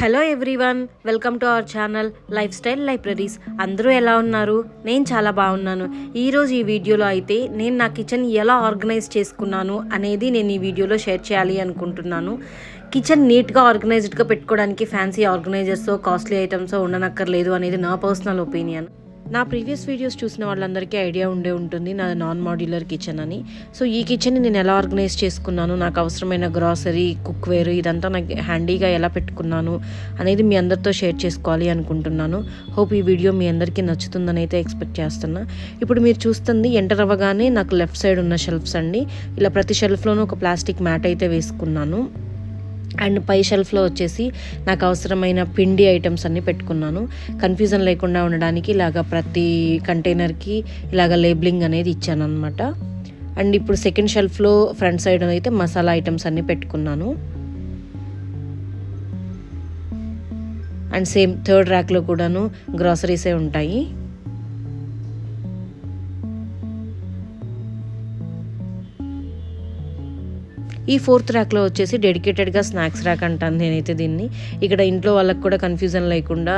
Hello everyone, welcome to our channel life style libraries. అందరూ ఎలా ఉన్నారు? నేను చాలా బాగున్నాను. ఈరోజు ఈ వీడియోలో అయితే నేను నా కిచెన్ ఎలా ఆర్గనైజ్ చేసుకున్నాను అనేది నేను ఈ వీడియోలో షేర్ చేయాలి అనుకుంటున్నాను. కిచెన్ నీట్గా ఆర్గనైజ్డ్గా పెట్టుకోవడానికి ఫ్యాన్సీ ఆర్గనైజర్స్ కాస్ట్లీ ఐటమ్స్ ఉండనక్కర్లేదు అనేది నా పర్సనల్ ఒపీనియన్. నా ప్రీవియస్ వీడియోస్ చూసిన వాళ్ళందరికీ ఐడియా ఉండే ఉంటుంది నా నాన్ మాడ్యులర్ కిచెన్ అని. సో ఈ కిచెన్ని నేను ఎలా ఆర్గనైజ్ చేసుకున్నాను, నాకు అవసరమైన గ్రాసరీ, కుక్వేర్ ఇదంతా నాకు హ్యాండీగా ఎలా పెట్టుకున్నాను అనేది మీ అందరితో షేర్ చేసుకోవాలి అనుకుంటున్నాను. హోప్ ఈ వీడియో మీ అందరికీ నచ్చుతుందని అయితే ఎక్స్పెక్ట్ చేస్తున్నా. ఇప్పుడు మీరు చూస్తుంది ఎంటర్ అవ్వగానే నాకు లెఫ్ట్ సైడ్ ఉన్న షెల్ఫ్స్ అండి. ఇలా ప్రతి షెల్ఫ్లోనూ ఒక ప్లాస్టిక్ మ్యాట్ అయితే వేసుకున్నాను. అండ్ పై షెల్ఫ్లో వచ్చేసి నాకు అవసరమైన పిండి ఐటమ్స్ అన్నీ పెట్టుకున్నాను. కన్ఫ్యూజన్ లేకుండా ఉండడానికి ఇలాగ ప్రతి కంటైనర్కి ఇలాగ లేబులింగ్ అనేది ఇచ్చాను అనమాట. అండ్ ఇప్పుడు సెకండ్ షెల్ఫ్లో ఫ్రంట్ సైడ్ అయితే మసాలా ఐటమ్స్ అన్నీ పెట్టుకున్నాను. అండ్ సేమ్ థర్డ్ ర్యాక్లో కూడాను గ్రాసరీసే ఉంటాయి. ఈ ఫోర్త్ ర్యాక్లో వచ్చేసి డెడికేటెడ్గా స్నాక్స్ ర్యాక్ అంటాను నేనైతే దీన్ని. ఇక్కడ ఇంట్లో వాళ్ళకి కూడా కన్ఫ్యూజన్ లేకుండా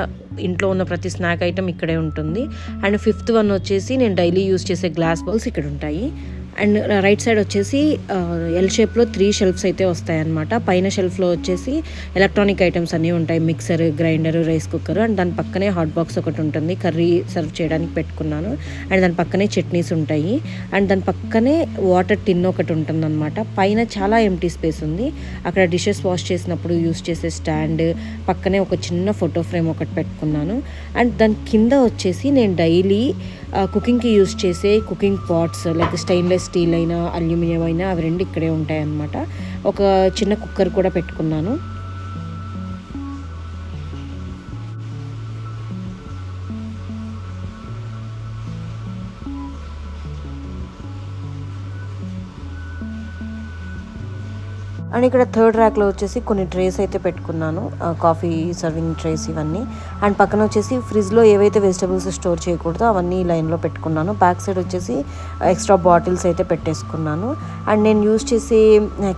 ఇంట్లో ఉన్న ప్రతి స్నాక్ ఐటమ్ ఇక్కడే ఉంటుంది. అండ్ ఫిఫ్త్ వన్ వచ్చేసి నేను డైలీ యూస్ చేసే గ్లాస్ బౌల్స్ ఇక్కడ ఉంటాయి. అండ్ రైట్ సైడ్ వచ్చేసి ఎల్ షేప్లో 3 షెల్ఫ్స్ అయితే వస్తాయన్నమాట. పైన షెల్ఫ్లో వచ్చేసి ఎలక్ట్రానిక్ ఐటమ్స్ అన్నీ ఉంటాయి, mixer, grinder, rice cooker. And దాని పక్కనే హాట్ బాక్స్ ఒకటి ఉంటుంది, కర్రీ సర్వ్ చేయడానికి పెట్టుకున్నాను. అండ్ దాని పక్కనే చట్నీస్ ఉంటాయి. అండ్ దాని పక్కనే వాటర్ టిన్ ఒకటి ఉంటుందన్నమాట. పైన చాలా ఎంటీ స్పేస్ ఉంది. అక్కడ డిషెస్ వాష్ చేసినప్పుడు యూస్ చేసే స్టాండ్, పక్కనే ఒక చిన్న ఫోటో ఫ్రేమ్ ఒకటి పెట్టుకున్నాను. అండ్ దాని కింద వచ్చేసి నేను డైలీ కుకింగ్కి యూజ్ చేసే cooking pots, like stainless steel అయినా అల్యూమినియం అయినా అవి రెండు ఇక్కడే ఉంటాయి అన్నమాట. ఒక చిన్న కుక్కర్ కూడా పెట్టుకున్నాను. అండ్ ఇక్కడ థర్డ్ ర్యాక్లో వచ్చేసి కొన్ని ట్రేస్ అయితే పెట్టుకున్నాను, కాఫీ సర్వింగ్ ట్రేస్ ఇవన్నీ. అండ్ పక్కన వచ్చేసి ఫ్రిడ్జ్లో ఏవైతే వెజిటబుల్స్ స్టోర్ చేయకూడదో అవన్నీ లైన్లో పెట్టుకున్నాను. బ్యాక్ సైడ్ వచ్చేసి ఎక్స్ట్రా బాటిల్స్ అయితే పెట్టేసుకున్నాను. అండ్ నేను యూజ్ చేసే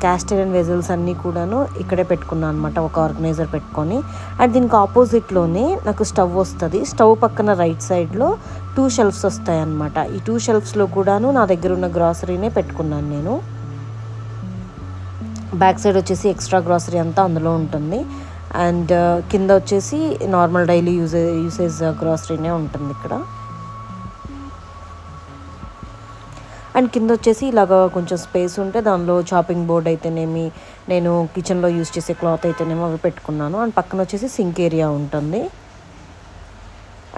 క్యాస్ట్ ఐరన్ వెజల్స్ అన్నీ కూడాను ఇక్కడే పెట్టుకున్నాను అనమాట, ఒక ఆర్గనైజర్ పెట్టుకొని. అండ్ దీనికి ఆపోజిట్లోనే నాకు స్టవ్ వస్తుంది. స్టవ్ పక్కన రైట్ సైడ్లో 2 షెల్ఫ్స్ వస్తాయి అన్నమాట. ఈ 2 షెల్ఫ్స్లో కూడాను నా దగ్గర ఉన్న గ్రాసరీనే పెట్టుకున్నాను నేను. బ్యాక్ సైడ్ వచ్చేసి ఎక్స్ట్రా గ్రాసరీ అంతా అందులో ఉంటుంది. అండ్ కింద వచ్చేసి నార్మల్ డైలీ యూసేజ్ గ్రాసరీనే ఉంటుంది ఇక్కడ. అండ్ కింద వచ్చేసి ఇలాగ కొంచెం స్పేస్ ఉంటే దానిలో చాపింగ్ బోర్డ్ అయితేనేమి, నేను కిచెన్లో యూజ్ చేసే క్లాత్ అయితేనేమో అవి పెట్టుకున్నాను. అండ్ పక్కన వచ్చేసి సింక్ ఏరియా ఉంటుంది.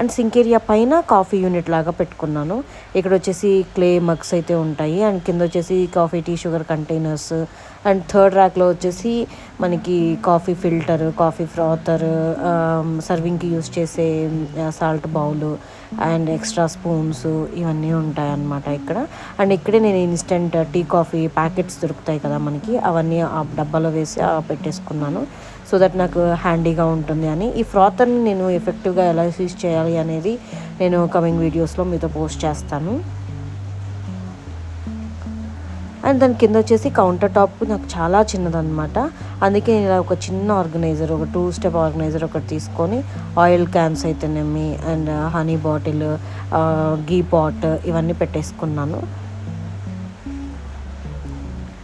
అండ్ సింక్ ఏరియా పైన కాఫీ యూనిట్ లాగా పెట్టుకున్నాను. ఇక్కడ వచ్చేసి క్లే మగ్స్ అయితే ఉంటాయి. అండ్ కింద వచ్చేసి coffee, tea, sugar containers. And third ర్యాక్లో వచ్చేసి మనకి కాఫీ ఫిల్టర్, కాఫీ ఫ్రాతర్, సర్వింగ్కి యూస్ చేసే salt bowl and extra spoons ఇవన్నీ ఉంటాయన్నమాట ఇక్కడ. అండ్ ఇక్కడే నేను ఇన్స్టెంట్ టీ, కాఫీ ప్యాకెట్స్ దొరుకుతాయి కదా మనకి, అవన్నీ ఆ డబ్బాలో వేసి పెట్టేసుకున్నాను, సో దట్ నాకు హ్యాండీగా ఉంటుంది అని. ఈ ఫ్రాతర్ని నేను ఎఫెక్టివ్గా ఎలా యూస్ చేయాలి అనేది నేను కమింగ్ వీడియోస్లో మీతో పోస్ట్ చేస్తాను. అండ్ దాని కింద వచ్చేసి కౌంటర్ టాప్ నాకు చాలా చిన్నదన్నమాట. అందుకే నేను ఇలా ఒక చిన్న ఆర్గనైజర్, ఒక 2 స్టెప్ ఆర్గనైజర్ ఒకటి తీసుకొని ఆయిల్ క్యాన్స్ అయితేనేమి and honey bottle, ghee pot ఇవన్నీ పెట్టేసుకున్నాను.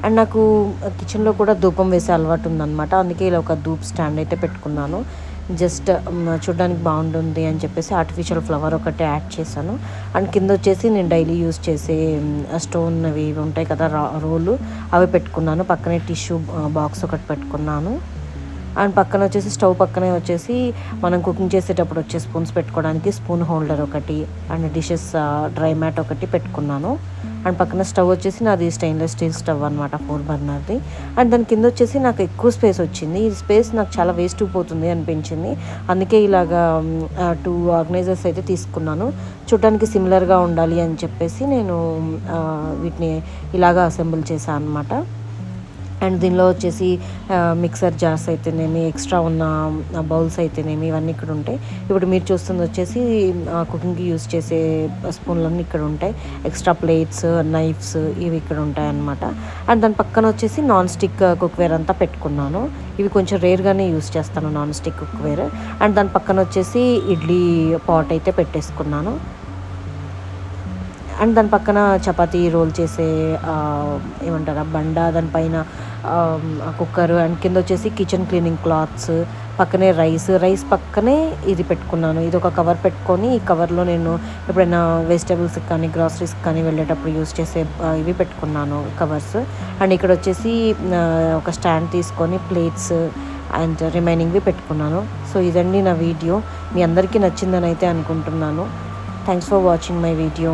అండ్ నాకు కిచెన్లో కూడా ధూపం వేసే అలవాటు ఉందన్నమాట. అందుకే ఇలా ఒక ధూప్ స్టాండ్ అయితే పెట్టుకున్నాను. జస్ట్ చూడడానికి బాగుంటుంది అని చెప్పేసి ఆర్టిఫిషియల్ ఫ్లవర్ ఒకటి యాడ్ చేశాను. అండ్ కింద వచ్చేసి నేను డైలీ యూస్ చేసే స్టోన్ అవి ఉంటాయి కదా, రోలు, అవి పెట్టుకున్నాను. పక్కనే టిష్యూ బాక్స్ ఒకటి పెట్టుకున్నాను. అండ్ పక్కన వచ్చేసి స్టవ్ పక్కనే వచ్చేసి మనం కుకింగ్ చేసేటప్పుడు వచ్చే స్పూన్స్ పెట్టుకోవడానికి స్పూన్ హోల్డర్ ఒకటి అండ్ డిషెస్ డ్రై మ్యాట్ ఒకటి పెట్టుకున్నాను. అండ్ పక్కన స్టవ్ వచ్చేసి నాది స్టెయిన్లెస్ స్టీల్ స్టవ్ అనమాట, 4 బర్నర్ది. అండ్ దాని కింద వచ్చేసి నాకు ఎక్కువ స్పేస్ వచ్చింది. ఈ స్పేస్ నాకు చాలా వేస్ట్ అయిపోతుంది అనిపించింది. అందుకే ఇలాగా 2 ఆర్గనైజర్స్ అయితే తీసుకున్నాను. చూడడానికి సిమిలర్గా ఉండాలి అని చెప్పేసి నేను వీటిని ఇలాగా అసెంబుల్ చేశాను అనమాట. అండ్ దీనిలో వచ్చేసి మిక్సర్ జార్స్ అయితేనేమి, ఎక్స్ట్రా ఉన్న బౌల్స్ అయితేనేమి ఇవన్నీ ఇక్కడ ఉంటాయి. ఇప్పుడు మీరు చూస్తుంది వచ్చేసి కుకింగ్కి యూస్ చేసే స్పూన్లన్నీ ఇక్కడ ఉంటాయి. ఎక్స్ట్రా ప్లేట్స్, నైఫ్స్ ఇవి ఇక్కడ ఉంటాయి అన్నమాట. అండ్ దాని పక్కన వచ్చేసి నాన్ స్టిక్ కుక్వేర్ అంతా పెట్టుకున్నాను. ఇవి కొంచెం రేర్గానే యూస్ చేస్తాను నాన్ స్టిక్ కుక్వేర్. అండ్ దాని పక్కన వచ్చేసి ఇడ్లీ పాట్ అయితే పెట్టేసుకున్నాను. అండ్ దాని పక్కన చపాతీ రోల్ చేసే ఏమంటారా బండ, దానిపైన కుక్కర్, అండ్ కింద వచ్చేసి కిచెన్ క్లీనింగ్ క్లాత్స్, పక్కనే రైస్ పక్కనే ఇది పెట్టుకున్నాను. ఇది ఒక కవర్ పెట్టుకొని ఈ కవర్లో నేను ఎప్పుడైనా వెజిటేబుల్స్కి కానీ గ్రాసరీస్కి కానీ వెళ్ళేటప్పుడు యూస్ చేసే ఇవి పెట్టుకున్నాను కవర్స్. అండ్ ఇక్కడ వచ్చేసి ఒక స్టాండ్ తీసుకొని ప్లేట్స్ అండ్ రిమైనింగ్వి పెట్టుకున్నాను. సో ఇదండి నా వీడియో. మీ అందరికీ నచ్చిందని అయితే అనుకుంటున్నాను. Thanks for watching my video.